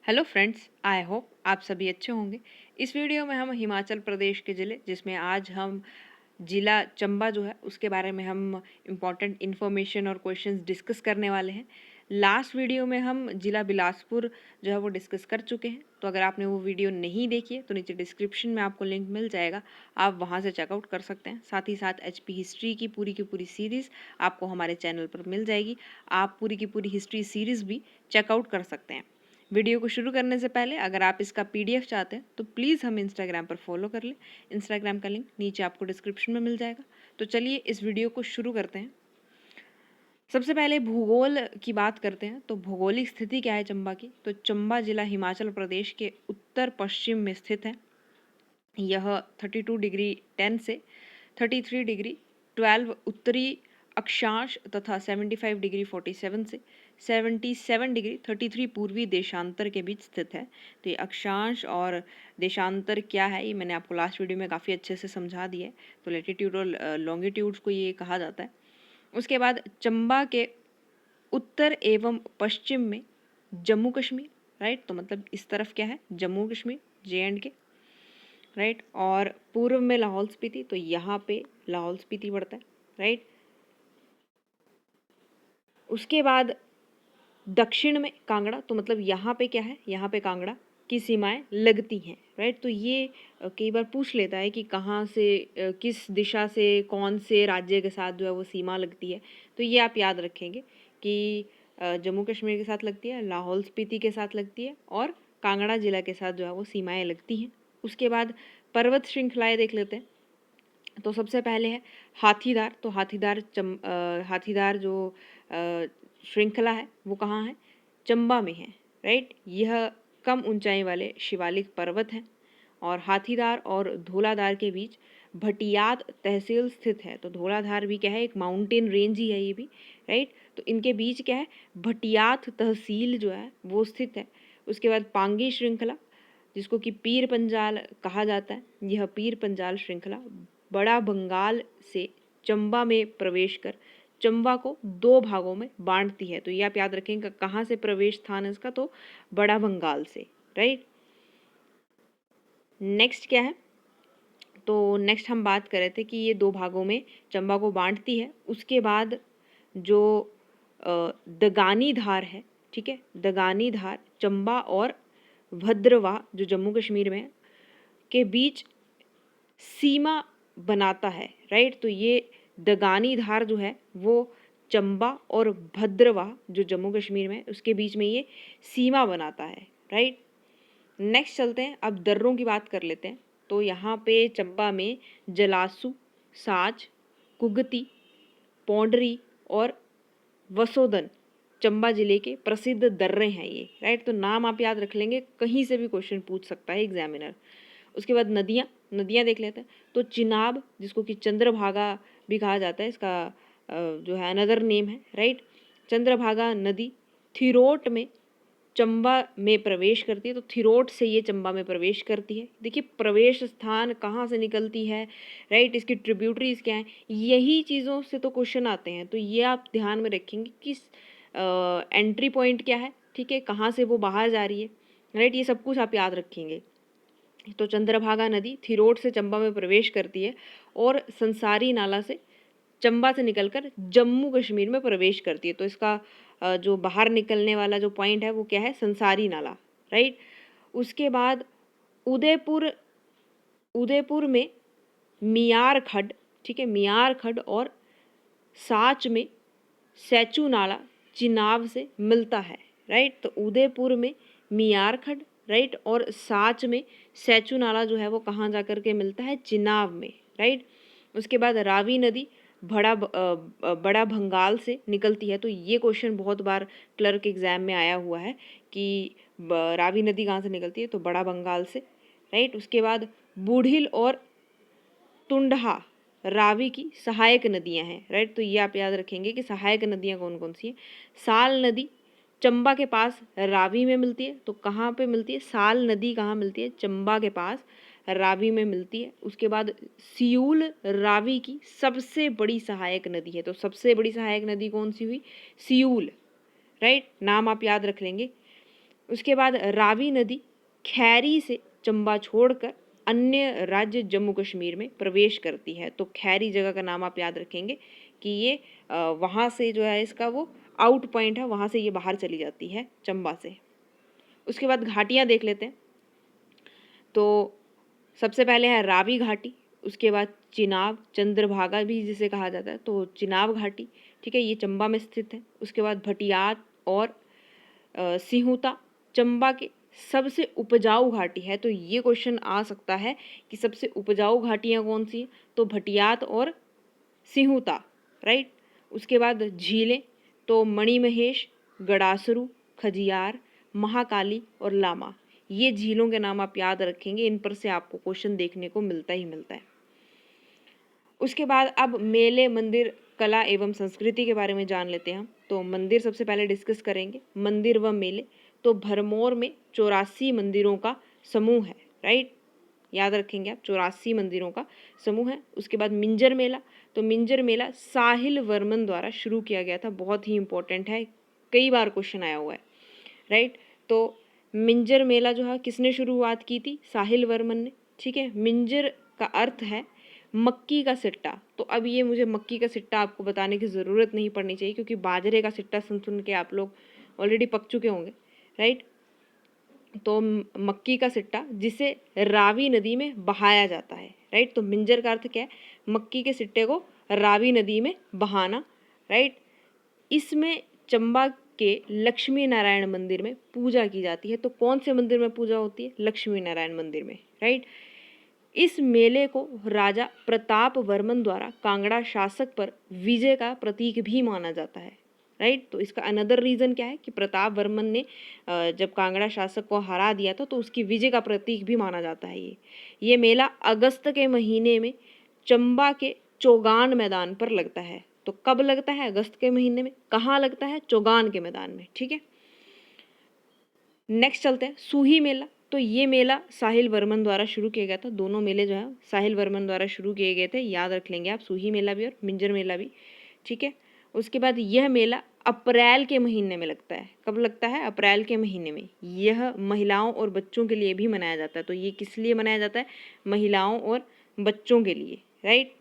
Hello friends, I hope आप सभी अच्छे होंगे। इस वीडियो में हम हिमाचल प्रदेश के ज़िले जिसमें आज हम ज़िला चंबा जो है उसके बारे में हम इम्पॉर्टेंट इन्फॉर्मेशन और क्वेश्चंस डिस्कस करने वाले हैं। लास्ट वीडियो में हम ज़िला बिलासपुर जो है वो डिस्कस कर चुके हैं। तो अगर आपने वो वीडियो नहीं देखी है तो नीचे डिस्क्रिप्शन में आपको लिंक मिल जाएगा, आप वहाँ से चेकआउट कर सकते हैं। साथ ही साथ HP हिस्ट्री की पूरी सीरीज़ आपको हमारे चैनल पर मिल जाएगी। आप पूरी की पूरी हिस्ट्री सीरीज़ भी चेकआउट कर सकते हैं। वीडियो को शुरू करने से पहले अगर आप इसका PDF चाहते हैं तो प्लीज़ हमें इंस्टाग्राम पर फॉलो कर लें। इंस्टाग्राम का लिंक नीचे आपको डिस्क्रिप्शन में मिल जाएगा। तो चलिए इस वीडियो को शुरू करते हैं। सबसे पहले भूगोल की बात करते हैं। तो भौगोलिक स्थिति क्या है चंबा की? तो चंबा जिला हिमाचल प्रदेश के उत्तर पश्चिम में स्थित है। यह 32 डिग्री 10 से 33 डिग्री 12 उत्तरी अक्षांश तथा 75 डिग्री 47 से 77 डिग्री 33 पूर्वी देशांतर के बीच स्थित है। तो ये अक्षांश और देशांतर क्या है ये मैंने आपको लास्ट वीडियो में काफ़ी अच्छे से समझा दिया है। तो लैटिट्यूड और लॉन्गिट्यूड्स को ये कहा जाता है। उसके बाद चंबा के उत्तर एवं पश्चिम में जम्मू कश्मीर, राइट। तो मतलब इस तरफ क्या है? Jammu Kashmir, JNK, right. और पूर्व में लाहौल स्पीति, तो यहाँ पे लाहौल स्पीति पड़ता है, राइट। उसके बाद दक्षिण में कांगड़ा, तो मतलब यहाँ पे क्या है? यहाँ पे कांगड़ा की सीमाएं लगती हैं, राइट। तो ये कई बार पूछ लेता है कि कहाँ से किस दिशा से कौन से राज्य के साथ जो है वो सीमा लगती है। तो ये आप याद रखेंगे कि जम्मू कश्मीर के साथ लगती है, लाहौल स्पीति के साथ लगती है और कांगड़ा जिला के साथ जो है वो सीमाएं लगती हैं। उसके बाद पर्वत श्रृंखलाएं देख लेते हैं। तो सबसे पहले है हाथीदार। तो हाथीदार जो श्रृंखला है वो कहाँ है? चंबा में है, राइट। यह कम ऊंचाई वाले शिवालिक पर्वत हैं और हाथीदार और धौलाधार के बीच भटियात तहसील स्थित है। तो धौलाधार भी क्या है? एक माउंटेन रेंज ही है ये भी, राइट। तो इनके बीच क्या है? भटियात तहसील जो है वो स्थित है। उसके बाद पांगी श्रृंखला, जिसको कि पीर पंजाल कहा जाता है। यह पीर पंजाल श्रृंखला बड़ा बंगाल से चंबा में प्रवेश कर चंबा को दो भागों में बांटती है। तो ये आप याद रखेंगे कहाँ से प्रवेश स्थान है इसका? तो बड़ा बंगाल से, राइट। नेक्स्ट क्या है? तो नेक्स्ट हम बात कर रहे थे कि ये दो भागों में चंबा को बांटती है। उसके बाद जो दगानी धार है, ठीक है, दगानी धार चंबा और भद्रवाह जो जम्मू कश्मीर में है के बीच सीमा बनाता है, राइट। तो ये दगानी धार जो है वो चंबा और भद्रवाह जो जम्मू कश्मीर में उसके बीच में ये सीमा बनाता है, राइट। नेक्स्ट चलते हैं, अब दर्रों की बात कर लेते हैं। तो यहाँ पे चंबा में जलासू, साच, कुगती, पौंडरी और वसोदन चंबा जिले के प्रसिद्ध दर्रे हैं ये, राइट। तो नाम आप याद रख लेंगे, कहीं से भी क्वेश्चन पूछ सकता है एग्जामिनर। उसके बाद नदियाँ देख लेते हैं। तो चिनाब, जिसको कि चंद्रभागा भी कहा जाता है, इसका जो है अनदर नेम है, राइट। चंद्रभागा नदी थिरोट में चंबा में प्रवेश करती है। तो थिरोट से ये चंबा में प्रवेश करती है। देखिए प्रवेश स्थान कहाँ से निकलती है, राइट। इसकी ट्रिब्यूटरीज क्या हैं, यही चीज़ों से तो क्वेश्चन आते हैं। तो ये आप ध्यान में रखेंगे कि एंट्री पॉइंट क्या है, ठीक है, कहाँ से वो बाहर जा रही है, राइट। ये सब कुछ आप याद रखेंगे। तो चंद्रभागा नदी थिरोट से चंबा में प्रवेश करती है और संसारी नाला से चंबा से निकलकर जम्मू कश्मीर में प्रवेश करती है। तो इसका जो बाहर निकलने वाला जो पॉइंट है वो क्या है? संसारी नाला, राइट। उसके बाद उदयपुर में मियार खड्ड, ठीक है, मियार खड्ड और साच में सैचू नाला चिनाब से मिलता है, राइट। तो उदयपुर में मियार खड्ड, राइट, और साच में सैचू नाला जो है वो कहाँ जाकर के मिलता है? चिनाब में, राइट। उसके बाद रावी नदी बड़ा भंगाल से निकलती है। तो ये क्वेश्चन बहुत बार क्लर्क एग्जाम में आया हुआ है कि रावी नदी कहाँ से निकलती है? तो बड़ा बंगाल से, राइट। उसके बाद बूढ़िल और टुंडहा रावी की सहायक नदियां हैं, राइट। तो ये आप याद रखेंगे कि सहायक नदियां कौन कौन सी हैं। साल नदी चंबा के पास रावी में मिलती है। तो कहाँ पे मिलती है? साल नदी कहाँ मिलती है? चंबा के पास रावी में मिलती है। उसके बाद सियूल रावी की सबसे बड़ी सहायक नदी है। तो सबसे बड़ी सहायक नदी कौन सी हुई? सियूल, राइट। नाम आप याद रख लेंगे। उसके बाद रावी नदी खैरी से चंबा छोड़कर अन्य राज्य जम्मू कश्मीर में प्रवेश करती है। तो खैरी जगह का नाम आप याद रखेंगे कि ये वहाँ से जो है इसका वो आउट पॉइंट है, वहाँ से ये बाहर चली जाती है चंबा से। उसके बाद घाटियाँ देख लेते हैं। तो सबसे पहले है रावी घाटी, उसके बाद चिनाब, चंद्रभागा भी जिसे कहा जाता है, तो चिनाब घाटी, ठीक है, ये चंबा में स्थित है। उसके बाद भटियात और सिहुता चंबा के सबसे उपजाऊ घाटी है। तो ये क्वेश्चन आ सकता है कि सबसे उपजाऊ घाटियाँ कौन सी हैं, तो भटियात और सिहुता, राइट। उसके बाद झीलें, तो मणिमहेश, गड़ासरू, खजियार, महाकाली और लामा, ये झीलों के नाम आप याद रखेंगे, इन पर से आपको क्वेश्चन देखने को मिलता ही मिलता है। उसके बाद अब मेले, मंदिर, कला एवं संस्कृति के बारे में जान लेते हैं हम। तो मंदिर सबसे पहले डिस्कस करेंगे, मंदिर व मेले। तो भरमौर में 84 मंदिरों का समूह है, राइट, याद रखेंगे आप, 84 मंदिरों का समूह है। उसके बाद मिंजर मेला, तो मिंजर मेला साहिल वर्मन द्वारा शुरू किया गया था, बहुत ही इंपॉर्टेंट है, कई बार क्वेश्चन आया हुआ है, राइट। तो मिंजर मेला जो है किसने शुरुआत की थी, साहिल वर्मन ने, ठीक है। मिंजर का अर्थ है मक्की का सिट्टा। तो अब ये मुझे मक्की का सिट्टा आपको बताने की ज़रूरत नहीं पड़नी चाहिए, क्योंकि बाजरे का सिट्टा सुन के आप लोग ऑलरेडी पक चुके होंगे, राइट। तो मक्की का सिट्टा जिसे रावी नदी में बहाया जाता है, राइट। तो मिंजर का अर्थ क्या है, मक्की के सिट्टे को रावी नदी में बहाना, राइट। इसमें चंबा के लक्ष्मी नारायण मंदिर में पूजा की जाती है। तो कौन से मंदिर में पूजा होती है, लक्ष्मी नारायण मंदिर में, राइट। इस मेले को राजा प्रताप वर्मन द्वारा कांगड़ा शासक पर विजय का प्रतीक भी माना जाता है, राइट। तो इसका अनदर रीज़न क्या है कि प्रताप वर्मन ने जब कांगड़ा शासक को हरा दिया था, तो उसकी विजय का प्रतीक भी माना जाता है ये मेला अगस्त के महीने में चंबा के चौगान मैदान पर लगता है। तो कब लगता है, अगस्त के महीने में, कहाँ लगता है, चौगान के मैदान में, ठीक है। नेक्स्ट चलते हैं सूही मेला। तो ये मेला साहिल वर्मन द्वारा शुरू किया गया था, दोनों मेले जो है साहिल वर्मन द्वारा शुरू किए गए थे, याद रख लेंगे आप, सूही मेला भी और मिंजर मेला भी, ठीक है। उसके बाद यह मेला अप्रैल के महीने में लगता है। कब लगता है, अप्रैल के महीने में। यह महिलाओं और बच्चों के लिए भी मनाया जाता है। तो ये किस लिए मनाया जाता है, महिलाओं और बच्चों के लिए, राइट।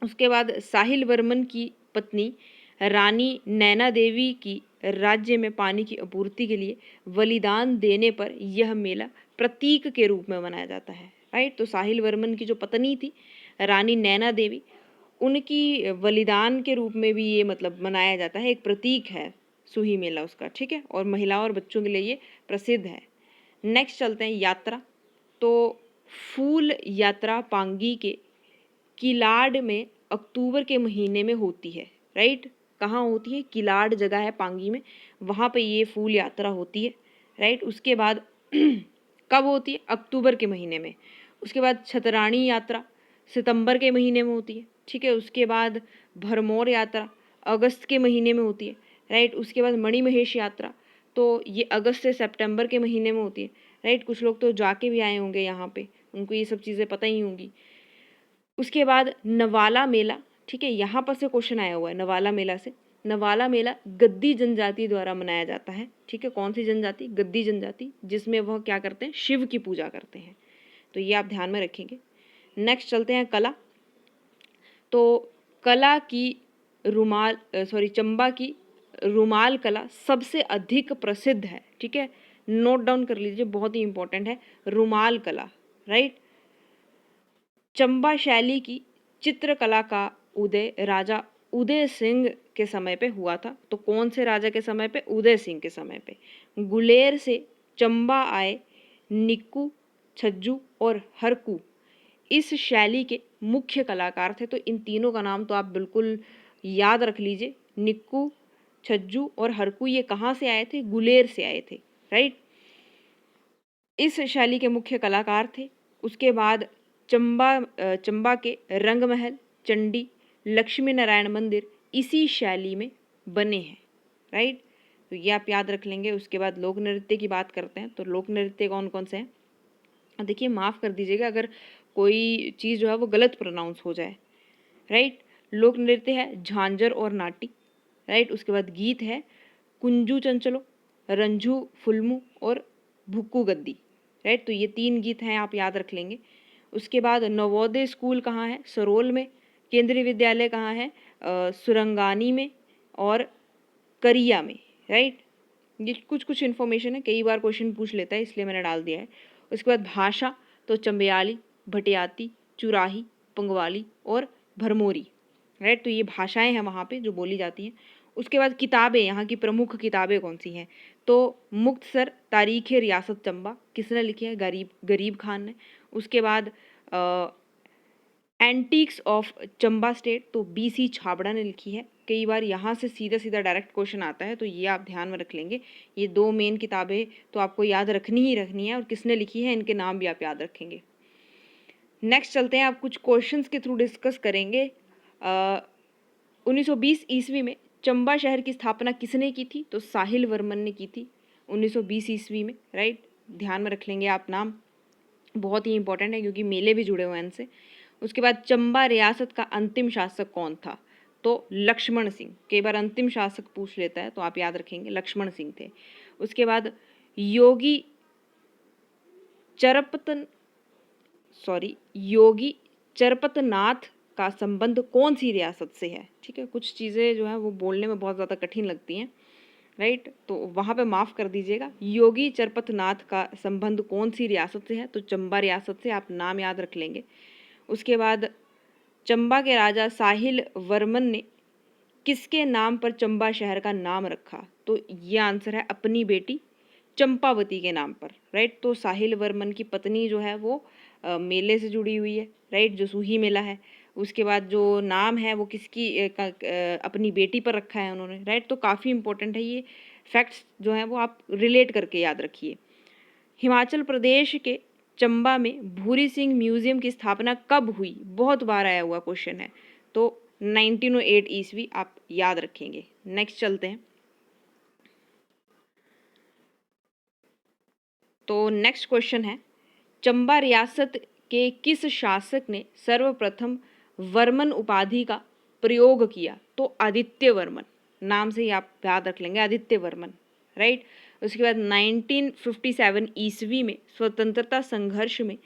उसके बाद साहिल वर्मन की पत्नी रानी नैना देवी की राज्य में पानी की आपूर्ति के लिए बलिदान देने पर यह मेला प्रतीक के रूप में मनाया जाता है, राइट। तो साहिल वर्मन की जो पत्नी थी रानी नैना देवी, उनकी बलिदान के रूप में भी ये मतलब मनाया जाता है, एक प्रतीक है सूही मेला उसका, ठीक है। और महिलाओं और बच्चों के लिए ये प्रसिद्ध है। नेक्स्ट चलते हैं यात्रा। तो फूल यात्रा पांगी के किलाड़ में अक्टूबर के महीने में होती है, राइट। कहाँ होती है, किलाड़ जगह है पांगी में, वहाँ पे ये फूल यात्रा होती है, राइट। उसके बाद कब होती है, अक्टूबर के महीने में। उसके बाद छतरानी यात्रा सितंबर के महीने में होती है, ठीक है। उसके बाद भरमौर यात्रा अगस्त के महीने में होती है, राइट। उसके बाद मणिमहेश यात्रा, तो ये अगस्त से सितंबर के महीने में होती है, राइट। कुछ लोग तो जाके भी आए होंगे यहाँ पे, उनको ये सब चीज़ें पता ही होंगी। उसके बाद नवाला मेला, ठीक है, यहाँ पर से क्वेश्चन आया हुआ है नवाला मेला से। नवाला मेला गद्दी जनजाति द्वारा मनाया जाता है, ठीक है। कौन सी जनजाति, गद्दी जनजाति, जिसमें वह क्या करते हैं, शिव की पूजा करते हैं। तो ये आप ध्यान में रखेंगे। नेक्स्ट चलते हैं कला। तो कला की चंबा की रुमाल कला सबसे अधिक प्रसिद्ध है, ठीक है। नोट डाउन कर लीजिए, बहुत ही इंपॉर्टेंट है रुमाल कला, राइट। चंबा शैली की चित्रकला का उदय राजा उदय सिंह के समय पे हुआ था। तो कौन से राजा के समय पे, उदय सिंह के समय पे। गुलेर से चंबा आए निक्कू, छज्जू और हरकू इस शैली के मुख्य कलाकार थे। तो इन तीनों का नाम तो आप बिल्कुल याद रख लीजिए, निक्कू, छज्जू और हरकू, ये कहाँ से आए थे, गुलेर से आए थे, राइट। इस शैली के मुख्य कलाकार थे। उसके बाद चंबा के रंग महल, चंडी, लक्ष्मी नारायण मंदिर इसी शैली में बने हैं, राइट। तो ये आप याद रख लेंगे। उसके बाद लोक नृत्य की बात करते हैं। तो लोक नृत्य कौन कौन से हैं, देखिए माफ़ कर दीजिएगा अगर कोई चीज़ जो है वो गलत प्रोनाउंस हो जाए, राइट। लोक नृत्य है झांझर और नाटी, राइट। उसके बाद गीत है कुंजू चंचलो, रंझू फुलमू और भुक्कू गद्दी, राइट। तो ये 3 गीत हैं, आप याद रख लेंगे। उसके बाद नवोदय स्कूल कहाँ है? सरोल में। केंद्रीय विद्यालय कहाँ है? सुरंगानी में और करिया में, राइट। ये कुछ इन्फॉर्मेशन है, कई बार क्वेश्चन पूछ लेता है, इसलिए मैंने डाल दिया है। उसके बाद भाषा तो चंबयाली, भटियाती, चुराही, पंगवाली और भरमोरी, राइट। तो ये भाषाएं हैं वहाँ पे जो बोली जाती हैं। उसके बाद किताबें, यहाँ की प्रमुख किताबें कौन सी हैं? तो मुख्तसर तारीख़ रियासत चंबा, किसने लिखी है? गरीब खान ने। उसके बाद एंटीक्स ऑफ चंबा स्टेट, तो BC छाबड़ा ने लिखी है। कई बार यहाँ से सीधा सीधा डायरेक्ट क्वेश्चन आता है, तो ये आप ध्यान में रख लेंगे। ये 2 मेन किताबें तो आपको याद रखनी ही रखनी है, और किसने लिखी है इनके नाम भी आप याद रखेंगे। नेक्स्ट चलते हैं, आप कुछ क्वेश्चंस के थ्रू डिस्कस करेंगे। 1920 ईस्वी में चंबा शहर की स्थापना किसने की थी? तो साहिल वर्मन ने की थी 1920 ईस्वी में, राइट। ध्यान में रख लेंगे आप नाम, बहुत ही इंपॉर्टेंट है क्योंकि मेले भी जुड़े हुए हैं इनसे। उसके बाद चंबा रियासत का अंतिम शासक कौन था? तो लक्ष्मण सिंह। कई बार अंतिम शासक पूछ लेता है, तो आप याद रखेंगे लक्ष्मण सिंह थे। उसके बाद योगी चरपतनाथ का संबंध कौन सी रियासत से है? ठीक है, कुछ चीज़ें जो है वो बोलने में बहुत ज़्यादा कठिन लगती हैं, राइट। तो वहाँ पे माफ़ कर दीजिएगा। योगी चरपतनाथ का संबंध कौन सी रियासत से है? तो चंबा रियासत से, आप नाम याद रख लेंगे। उसके बाद चंबा के राजा साहिल वर्मन ने किसके नाम पर चंबा शहर का नाम रखा? तो ये आंसर है अपनी बेटी चंपावती के नाम पर, राइट। तो साहिल वर्मन की पत्नी जो है वो मेले से जुड़ी हुई है, राइट, जो सूही मेला है। उसके बाद जो नाम है वो किसकी अपनी बेटी पर रखा है उन्होंने, राइट। तो काफ़ी इंपॉर्टेंट है ये फैक्ट्स जो हैं वो आप रिलेट करके याद रखिए। हिमाचल प्रदेश के चंबा में भूरी सिंह म्यूजियम की स्थापना कब हुई? बहुत बार आया हुआ क्वेश्चन है, तो 1908 ईस्वी आप याद रखेंगे। नेक्स्ट चलते हैं। तो नेक्स्ट क्वेश्चन है, चंबा रियासत के किस शासक ने सर्वप्रथम वर्मन उपाधि का प्रयोग किया? तो आदित्य वर्मन, नाम से ही आप याद रख लेंगे, आदित्य वर्मन, राइट। उसके बाद 1957 ईस्वी में स्वतंत्रता संघर्ष में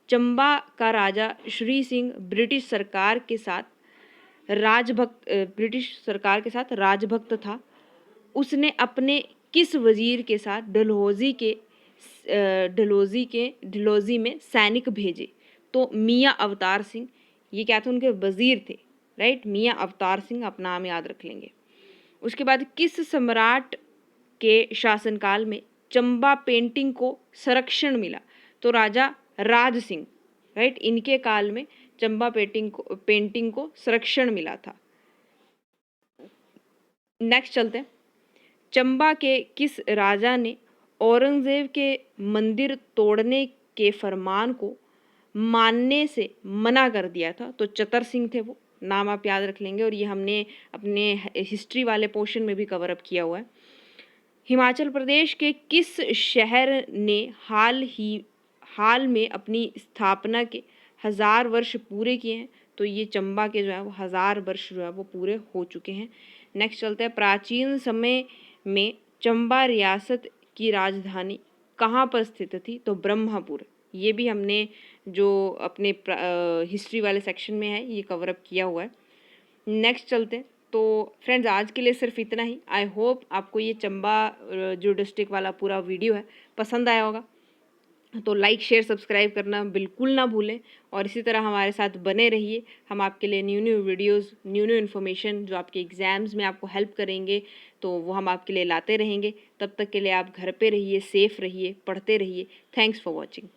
चंबा का राजा श्री सिंह ब्रिटिश सरकार के साथ राजभक्त था। उसने अपने किस वजीर के साथ डलहौजी में सैनिक भेजे? तो मियाँ अवतार सिंह, ये क्या थे? उनके वजीर थे, राइट। मियाँ अवतार सिंह, आप नाम याद रख लेंगे। उसके बाद किस सम्राट के शासनकाल में चंबा पेंटिंग को संरक्षण मिला? तो राजा राज सिंह, राइट, इनके काल में चंबा पेंटिंग को संरक्षण मिला था। नेक्स्ट चलते हैं, चंबा के किस राजा ने औरंगजेब के मंदिर तोड़ने के फरमान को मानने से मना कर दिया था? तो चतर सिंह थे वो, नाम आप याद रख लेंगे, और ये हमने अपने हिस्ट्री वाले पोर्शन में भी कवर अप किया हुआ है। हिमाचल प्रदेश के किस शहर ने हाल में अपनी स्थापना के 1000 वर्ष पूरे किए हैं? तो ये चंबा के जो है वो 1000 वर्ष जो है वो पूरे हो चुके हैं। नेक्स्ट चलते हैं, प्राचीन समय में चंबा रियासत की राजधानी कहाँ पर स्थित थी? तो ब्रह्मपुर। ये भी हमने जो अपने हिस्ट्री वाले सेक्शन में है ये कवर अप किया हुआ है। नेक्स्ट चलते हैं। तो फ्रेंड्स, आज के लिए सिर्फ इतना ही। आई होप आपको ये चंबा जो डिस्ट्रिक्ट वाला पूरा वीडियो है पसंद आया होगा। तो लाइक शेयर सब्सक्राइब करना बिल्कुल ना भूलें, और इसी तरह हमारे साथ बने रहिए। हम आपके लिए न्यू वीडियोस, न्यू इन्फॉर्मेशन जो आपके एग्ज़ाम्स में आपको हेल्प करेंगे, तो वो हम आपके लिए लाते रहेंगे। तब तक के लिए आप घर पे रहिए, सेफ़ रहिए, पढ़ते रहिए। Thanks for watching.